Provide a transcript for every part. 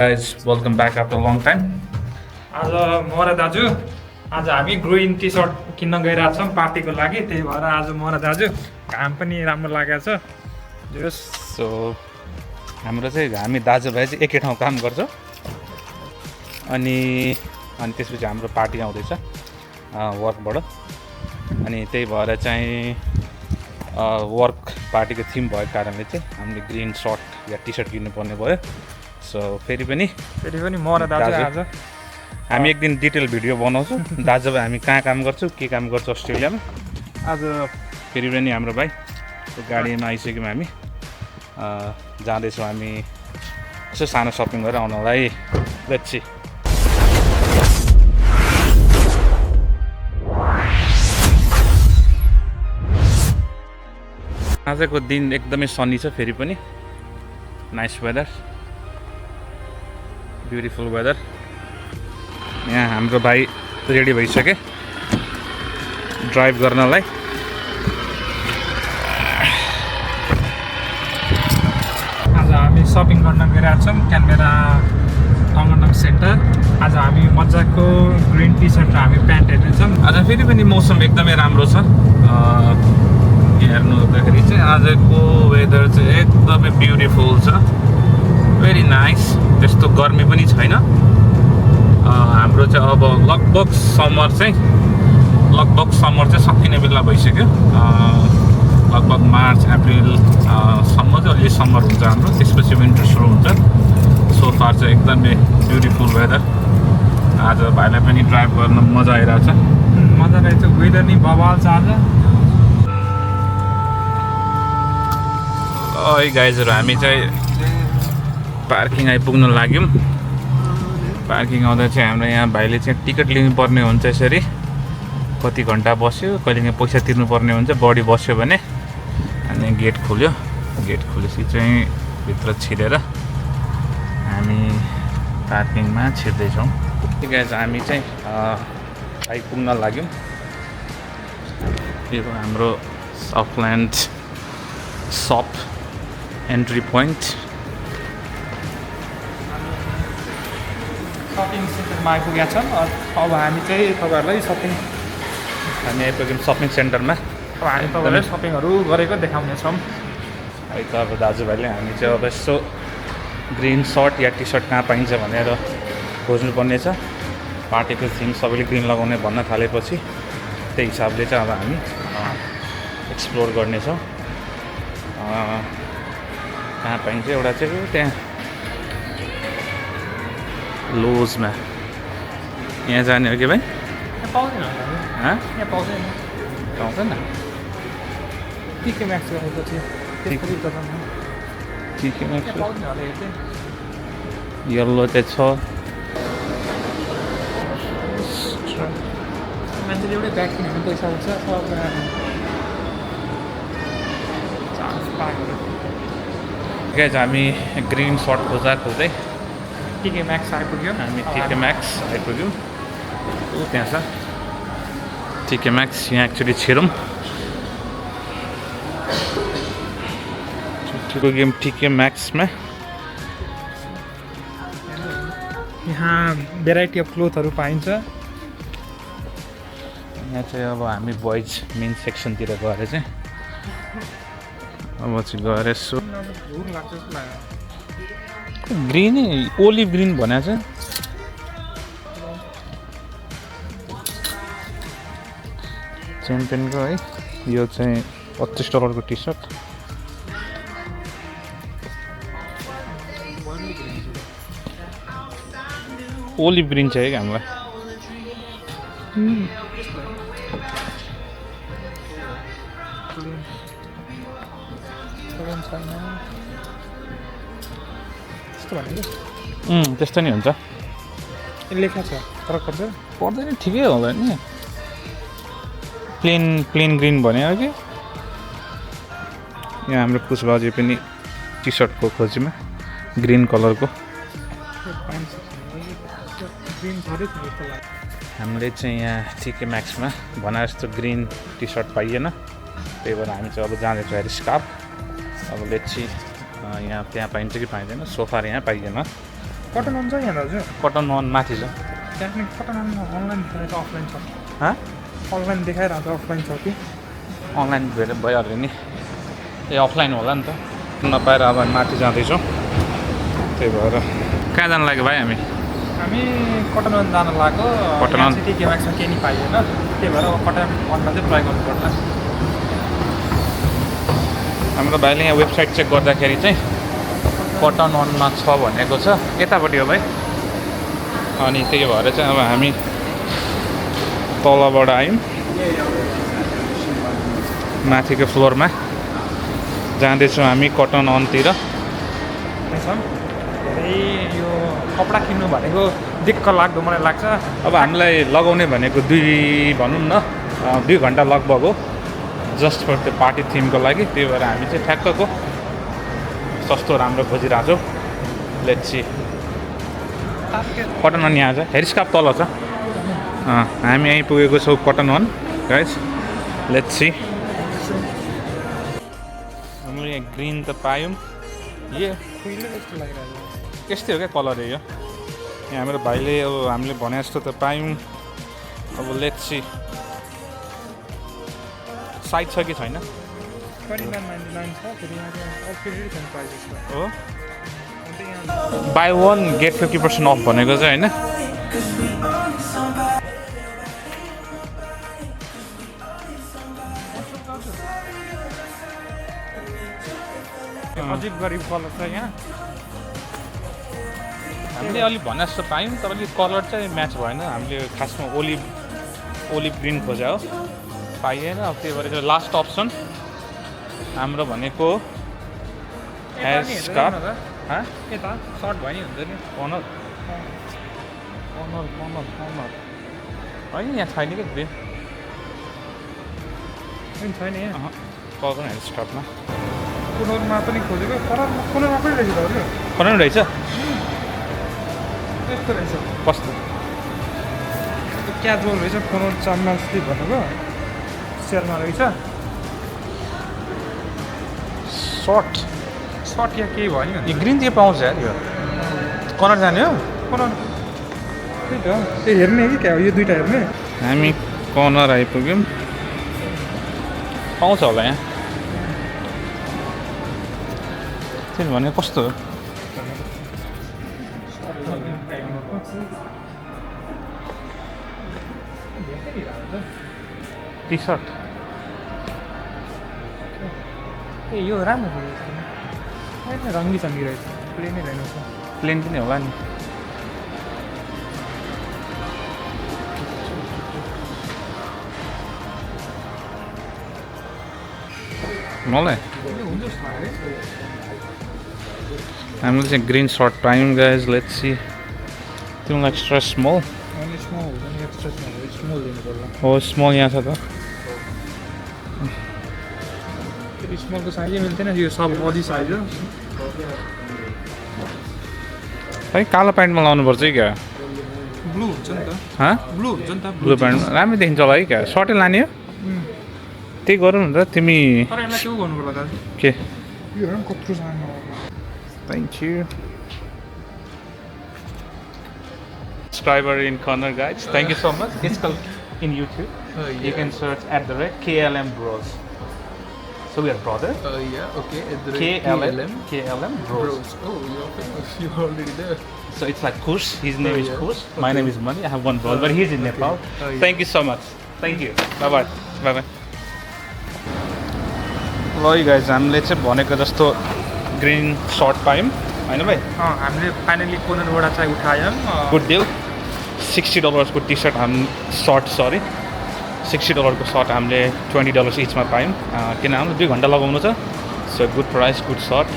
Guys, welcome back after a long time. आज म र दाजु आज हामी ग्रिन टी सर्ट किन्न गइरहेको छौँ पार्टीको लागि। त्यही भएर आज म र दाजु घाम पनि राम्रो लागेको छ। सो हाम्रो चाहिँ हामी दाजुभाइ चाहिँ एकै ठाउँ काम गर्छौँ अनि त्यसपछि हाम्रो पार्टी आउँदैछ वर्कबाट। अनि त्यही भएर चाहिँ वर्क पार्टीको थिम भएको कारणले चाहिँ हामीले ग्रिन सर्ट या टी सर्ट किन्नुपर्ने भयो। सो फेरि पनि म र दाजु आज हामी एक दिन डिटेल भिडियो बनाउँछौँ दाजुभाइ हामी कहाँ काम गर्छौँ के काम गर्छौँ अस्ट्रेलियामा। आज फेरि पनि हाम्रो भाइ गाडीमा आइसक्यौँ हामी जाँदैछौँ हामी यसो सानो सपिङ गरेर आउनलाई। Let's see. आजको दिन एकदमै सनी छ, फेरि पनि नाइस वेदर, ब्युटिफुल वेदर। यहाँ हाम्रो भाइ रेडी भइसके ड्राइभ गर्नलाई। आज हामी सपिङ गर्न गइरहेको छौँ क्यानबेरा टङटङ सेन्टर। आज हामी मजाको ग्रिन टी सर्ट र हामी प्यान्ट हेर्नेछौँ। आज फेरि पनि मौसम एकदमै राम्रो छ। हेर्नुपर्दाखेरि चाहिँ आजको वेदर चाहिँ एकदमै ब्युटिफुल छ, भेरी नाइस। त्यस्तो गर्मी पनि छैन। हाम्रो चाहिँ अब लगभग समर चाहिँ सकिने बेला भइसक्यो। लगभग मार्च अप्रिलसम्म चाहिँ अलि समर हुन्छ हाम्रो, त्यसपछि विन्टर सुरु हुन्छ। सो फार चाहिँ एकदमै ब्युटिफुल वेदर। आज भाइलाई पनि ड्राइभ गर्न मजा आइरहेछ। मजा रहेछ, वेदर नि बवाल छ आज। गाइजहरू हामी चाहिँ पार्किङ आइपुग्न लाग्यौँ। पार्किङ आउँदा चाहिँ हाम्रो यहाँ भाइले चाहिँ टिकट लिनुपर्ने हुन्छ। यसरी कति घन्टा बस्यो, कहिले पैसा तिर्नुपर्ने हुन्छ बढी बस्यो भने। अनि गेट खुल्यो, गेट खुलेपछि चाहिँ भित्र छिरेर हामी पार्किङमा छिर्दैछौँ। ठिक छ, हामी चाहिँ आइपुग्न लाग्यौँ। यो हाम्रो सफ्टल्यान्ड सप एन्ट्री पोइन्ट। सपिङ सेन्टरमा आइपुगेका छौँ। अब हामी चाहिँ तपाईँहरूलाई हामी आइपुग्यौँ सपिङ सेन्टरमा। अब हामी तपाईँहरूलाई सपिङहरू गरेको देखाउनेछौँ। है त अब दाजुभाइले हामी चाहिँ अब यसो ग्रिन सर्ट या टी सर्ट कहाँ पाइन्छ भनेर खोज्नुपर्ने छ। पार्टीको थिम सबैले ग्रिन लगाउने भन्न थालेपछि त्यही हिसाबले चाहिँ अब हामी एक्सप्लोर गर्नेछौँ कहाँ पाइन्छ। एउटा चाहिँ त्यहाँ लोजमा यहाँ जाने हो कि भाइ? पाउँदैन, यहाँ पाउँदैन, पाउँदैन। टिके म्याक्स गरेपछि टिके म्याक्स यल्लो चाहिँ छ। मान्छेले एउटै ब्याग किन्यो भने पैसा हुन्छ। गाइज हामी ग्रिन सर्ट खोज्दै टिके म्याक्स आइपुग्यो। हामी टिके म्याक्स आइपुग्यौँ। ऊ त्यहाँ छ टिके म्याक्स। यहाँ एक्चुली छिरौँ पुग्यौँ टिके म्याक्समा। यहाँ भेराइटी अफ क्लोथहरू पाइन्छ। यहाँ चाहिँ अब हामी बोइज मेन सेक्सनतिर गएर चाहिँ अब चाहिँ गएर यसो ग्रिनै ओलिभ ग्रिन भनेको छ। च्याम्पियनको है, यो चाहिँ $25 टी सर्ट। ओलिभ ग्रिन चाहियो क्या हामीलाई। त्यस्तो नि हुन्छ। लेखा छ, फरक पर्छ पर्दैन, ठिकै होला नि। प्लेन ग्रिन भने हो कि। यहाँ हाम्रो कुछ बाजे पनि टी सर्टको खोजीमा ग्रिन कलरको। हामीले चाहिँ यहाँ टिके म्याक्समा भने जस्तो ग्रिन टी सर्ट पाइएन, त्यही भएर हामी चाहिँ अब जाँदैछौँ हेरिस्काप। अब लेट्स सी यहाँ त्यहाँ पाइन्छ कि पाइँदैन। सोफार यहाँ पाइएन, कटन हुन्छ यहाँ दाजु कटन वन माथि छ त्यहाँ पनि कटन अनलाइन देखाएर अफलाइन छ हाँ अनलाइन देखाइरहेको छ अफलाइन छ कि अनलाइन भइहाल्यो नि ए अफलाइन होला नि त नपाएर अब हामी माथि जाँदैछौँ त्यही भएर कहाँ जानु लाग्यो भाइ हामी हामी कटन वन जान लाग्यो कटन यहाँ वन। चाहिँ के भएको छ केही नि पाइएन त्यही भएर अब कटन वनमा चाहिँ ट्राई गर्नु पर्ला हाम्रो भाइले यहाँ वेबसाइट चेक गर्दाखेरि चाहिँ कटन वनमा छ भनेको छ यतापट्टि हो भाइ अनि त्यही भएर चाहिँ अब हामी तलबाट आयौँ माथिको फ्लोरमा जाँदैछौँ हामी कटन वनतिर धेरै यो कपडा किन्नु भनेको दिक्क लाग्दो मलाई लाग्छ अब हामीलाई लगाउने भनेको भनौँ न 2 घन्टा लगभग हो जस्ट फर त्यो पार्टी थिमको लागि त्यही भएर हामी चाहिँ ठ्याक्कको सस्तो राम्रो खोजिरहेको छौँ लेट्स सी कटन वन यहाँ छ हेरिस्काप तल छ हामी यहीँ पुगेको छौँ cotton one guys let's see हाम्रो यहाँ ग्रिन त पायौँ खुइलो जस्तो लागिरहेको यस्तै हो क्या कलर यो यहाँ हाम्रो भाइले अब हामीले भने जस्तो त पायौँ अब लेट्स सी साइज छ कि छैन 29.99 छ फेरि यहाँ अफिसियल छैन प्राइसेस हो अन्त यहाँ बाई 1 गेट 50% अफ भनेको चाहिँ होइन अजिब गरिब कलर छ यहाँ हामीले अलिक भने जस्तो पायौँ तर अलिक कलर चाहिँ म्याच भएन हामीले खासमा ओलिभ ग्रिन खोज्या हो पाइएन अब त्यही भएर लास्ट अप्सन हाम्रो भनेको हेयर स्कार्फ यता सर्ट भयो नि हुन्छ नि कनर होइन यहाँ छैन क्या ग्रिन पनि छैन यहाँ कलर हेयर स्कार्फमा कुनरमा पनि खोजेको कुनरमा पनि रहेछ दाजु कलर रहेछ यस्तो रहेछ कस्तो क्याजुअल रहेछ कुनर चामल स्लिप भनेको सेलमा रहेछ सर्ट सर्ट या केही भयो नि यो ग्रिन चाहिँ पाउँछ यार यो कलर जाने हो कुनर त्यही त त्यो हेर्ने कि क्या हो यो दुइटा हेर्ने हामी कर्नर आइपुग्यौँ पाउँछ होला यहाँ त्यसो भने कस्तो हो टी सर्ट ए यो राम्रो रहेछ होइन रङ्गी चङ्गी रहेछ प्लेनै रहेछ प्लेन पनि होला नि मलाई हुन्छ जस्तो लाग्यो हामीले चाहिँ ग्रिन सर्ट पायौँ गाइज लेट्स सी तिमीलाई एक्स्ट्रा स्मल अनि स्मल हुन्छ नि एक्स्ट्रा स्मल दिनु पर्ला हो स्मल यहाँ छ त त्यो स्मलको साइजै मिल्थेन यो सब अझै साइज हो है कालो प्यान्टमा लाउनुपर्छ है क्या ब्लू हुन्छ नि त हाँ ब्लू हुन्छ नि त ब्लू प्यान्ट राम्रो देखिन्छ होला है क्या सर्टै लाने हो त्यही गरौँ न त तिमी तर यसलाई के गर्नु पर्ला दाजु के यो हेर कत्रो सानो Thank you. Subscriber in corner, guys. Thank you so much. It's called in YouTube. You can search @KLM Bros. So we are brothers. Yeah, okay. KLM Bros. Oh, you're famous. You're already there. So it's like Kush. His name is yeah. Kush. My name is Mani. I have one brother, but he's in Nepal. yeah. Thank you so much. Thank you. Bye bye. Bye bye. ल guys हामीले चाहिँ भनेको जस्तो green short पायौँ होइन भाइ हामीले finally कोनरबाट चाहिँ उठायौँ गुड डिल $60 को टी सर्ट सर्ट सरी $60 को सर्ट हामीले $20 इचमा पायौँ किन हाम्रो 2 घन्टा लगाउनु छ सो गुड प्राइस गुड सर्ट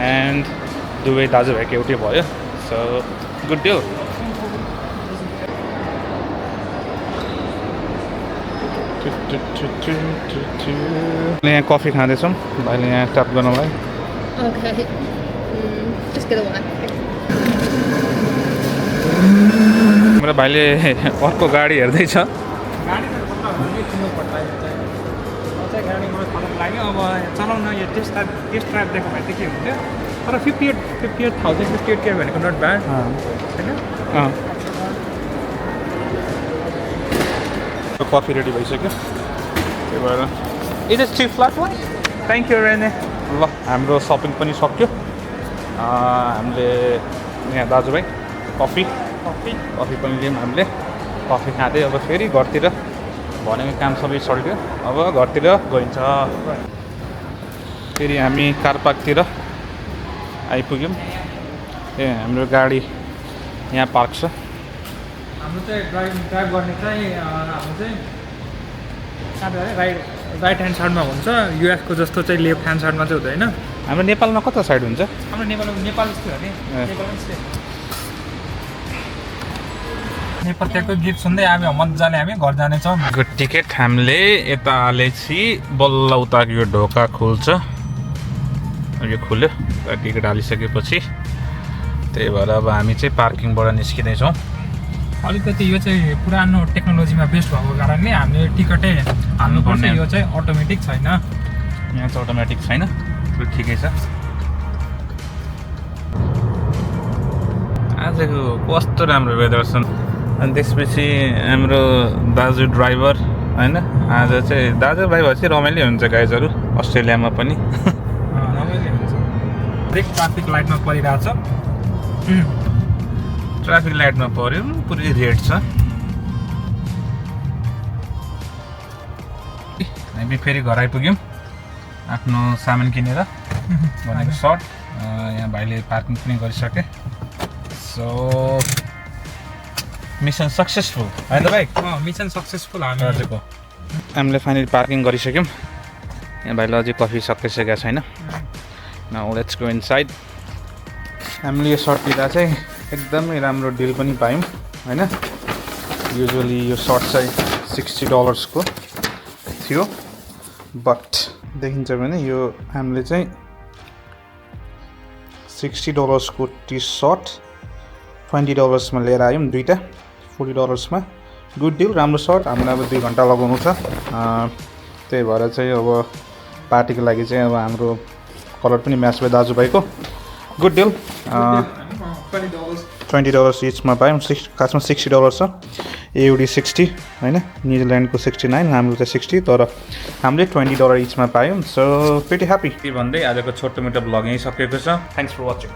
एन्ड दुवै दाजुभाइको एउटै भयो सो गुड डिल यहाँ कफी खाँदैछौँ भाइले यहाँ ट्याप गर्नलाई Okay. Just get a one. मेरो भाइले अर्को गाडी हेर्दैछ गाडी त किन्नु पर्ला चाहिँ गाडी मलाई फरक लाग्यो अब चलाउन यो टेस्ट ड्राइभ दिएको भए त के हुन्थ्यो तर 58,000 भनेको नट ब्याड होइन कफी रेडी भइसक्यो त्यही भएर it is 3 flat one thank you रेने ल हाम्रो सपिङ पनि सक्यो हामीले यहाँ दाजुभाइ कफी पनि लियौँ हामीले कफी खाँदै अब फेरि घरतिर भनेको काम सबै सल्क्यो अब घरतिर गइन्छ फेरि हामी कार पार्कतिर आइपुग्यौँ ए हाम्रो गाडी यहाँ पार्क छ हाम्रो चाहिँ ड्राइभ गर्ने चाहिँ हाम्रो चाहिँ राइट ह्यान्ड साइडमा हुन्छ युएसको जस्तो चाहिँ लेफ्ट ह्यान्ड साइडमा चाहिँ हुँदैन हाम्रो नेपालमा कता साइड हुन्छ हाम्रो नेपाल जस्तो हो नि नेपाल त्यहाँको गीत सुन्दै हामी मजाले हामी घर जानेछौँ गुड टिकट हामीले यता हालेपछि बल्ल उता यो ढोका खुल्छ यो खुल्यो टिकट हालिसकेपछि त्यही भएर अब हामी चाहिँ पार्किङबाट निस्किँदैछौँ अलिकति यो चाहिँ पुरानो टेक्नोलोजीमा बेस्ट भएको कारणले हामीले टिकटै हाल्नुपर्छ यो चाहिँ अटोमेटिक छैन यहाँ चाहिँ अटोमेटिक छैन ठिकै छ आजको कस्तो राम्रो वेदर छ अनि त्यसपछि हाम्रो दाजु ड्राइभर होइन आज चाहिँ दाजुभाइ भएपछि रमाइलो हुन्छ गाइजहरू अस्ट्रेलियामा पनि ब्रेक ट्राफिक लाइटमा परिरहेछ ट्राफिक लाइटमा पऱ्यो पुरै रेड छ हामी फेरि घर आइपुग्यौँ आफ्नो सामान किनेर भनेको सर्ट यहाँ भाइले पार्किङ पनि गरिसके सो मिसन सक्सेसफुल होइन त भाइ मिसन सक्सेसफुल हजुरको हामीले फाइनली पार्किङ गरिसक्यौँ यहाँ भाइले अझै कफी सकिसकेको छैन नाउ लेट्स गो इनसाइड हामीले यो सर्ट लिँदा चाहिँ एकदमै राम्रो डिल पनि पायौँ होइन युजुअली यो सर्ट चाहिँ $60 को थियो बट देखिन्छ भने यो हामीले चाहिँ $60 को टी सर्ट $20 मा लिएर आयौँ दुईवटा $40 मा गुड डिल राम्रो सर्ट हामीलाई अब 2 घन्टा लगाउनु छ त्यही भएर चाहिँ अब पार्टीको लागि चाहिँ अब हाम्रो कलर पनि म्याच भयो दाजुभाइको गुड डिल $20 इचमा पायौँ खासमा $60 छ एयुडी 60 होइन न्युजिल्यान्डको 69 हाम्रो चाहिँ 60 तर हामीले $20 इचमा पायौँ सो प्रिटी ह्याप्पी भन्दै आजको छोटो मोटो भ्लग यहीँ सकिएको छ थ्याङ्क्स फर वाचिङ